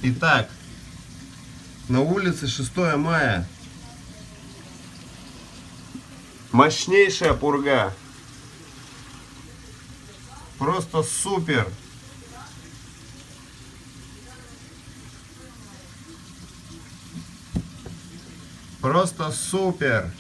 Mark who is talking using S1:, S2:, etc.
S1: Итак, на улице 6 мая. Мощнейшая пурга. Просто супер. Просто супер.